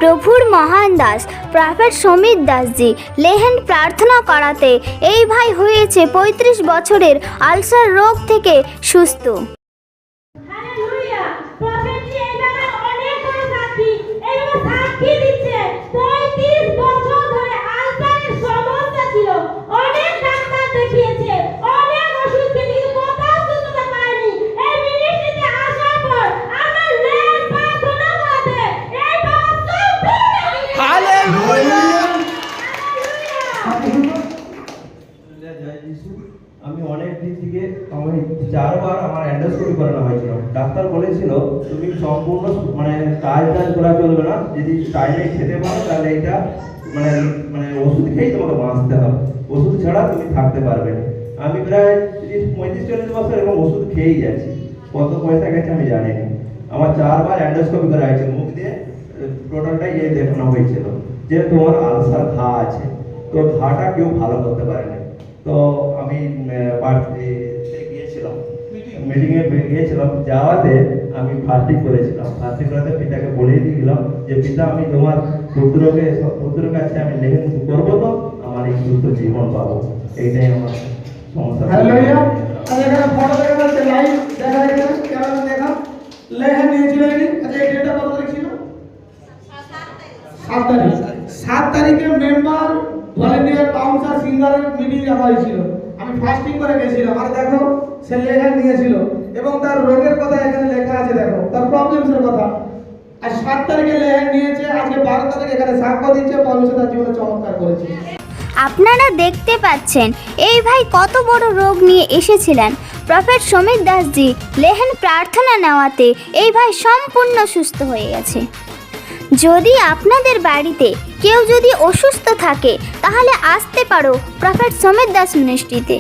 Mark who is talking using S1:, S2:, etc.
S1: প্রভুর মহান দাস প্রফেট সমিত দাসজি লেহেন প্রার্থনা করাতে এই ভাই হয়েছে ৩৫ বছরের আলসার রোগ থেকে সুস্থ।
S2: হালেলুয়া! প্রফেটজি এইভাবে অনেক করে সাক্ষী দিচ্ছে 35 বছর ধরে আলসারের সমস্যা ছিল। অনেক ডাক্তার দেখিয়েছে, অনেক ওষুধ খেয়েছে, কিন্তু কোথাও সুস্থতা পায়নি। এই মিনিস্ট্রিতে আসার পর আমার লেহেন প্রার্থনা করাতে এই বাবা সম্পূর্ণ
S3: হালেলুয়া!
S4: আমি অনেক দিন থেকে আমি 4 বার আমার এন্ডোস্কোপি করানো হয়েছিল। ডাক্তার বলেছিল তুমি সম্পূর্ণ কাজ করা চলবে না, যদি টাইমে খেতে পারো তাহলে এটা মানে মানে ওষুধ খেয়েই তোমাকে বাঁচতে হবে, ওষুধ ছাড়া তুমি থাকতে পারবে না। আমি প্রায় 35-40 বছর এরকম ওষুধ খেয়েই যাচ্ছি। কত পয়সা গেছে আমি জানি না। আমার 4 বার এন্ডোস্কোপি করা হয়েছে, মুখ দিয়ে টোটালটাই দেখানো হয়েছিল যে তোমার আলসার ঘা আছে, তো ঘাটা কেউ ভালো করতে পারে না। তো আমি গিয়েছিলাম, মিটিংয়ে গিয়েছিলাম, যাওয়াতে আমি ফাস্টিং করেছিলাম। ফাস্টিং করাতে পিতাকে বলেই দিয়েছিলাম যে পিতা আমি তোমার পুত্রের কাছে আমি লেহেন করবো, তো আমার এই সুস্থ জীবন পাবো। এইটাই আমার সমস্যা।
S3: হালেলুয়া! আচ্ছা, এখানে ফটো দেখা যাচ্ছে, লাইভ দেখা যাচ্ছে, ক্যামেরা দেখা। লেহেন নিয়েছিল এটি। আচ্ছা, এই ডেটটা কত তারিখ ছিল? 7 তারিখ। 7 তারিখে মেম্বার ভলেন্টিয়ার বাউন্সার সিঙ্গারের মিটিং রাখা হয়েছিল। আমি ফাস্টিং করে গেছিলাম, আর দেখো সে লেহেন নিয়েছিল এবং তার রোগের কথা এখানে লেখা আছে, দেখো তার প্রবলেমসের কথা। আর 7 তারিখে লেহেন নিয়েছে, আজকে 12 তারিখ এখানে সাক্ষ্য দিচ্ছে, পরমেশ্বর তার জীবনে চমৎকার করেছে।
S1: আপনারা দেখতে পাচ্ছেন এই ভাই কত বড় রোগ নিয়ে এসেছিলেন। প্রফেট সমিত দাসজি লেহেন প্রার্থনা নেওয়াতে এই ভাই সম্পূর্ণ সুস্থ হয়ে গেছে। যদি আপনাদের বাড়িতে কেউ যদি অসুস্থ থাকে তাহলে আসতে পারো প্রফেট সমিত দাস মিনিস্ট্রিতে।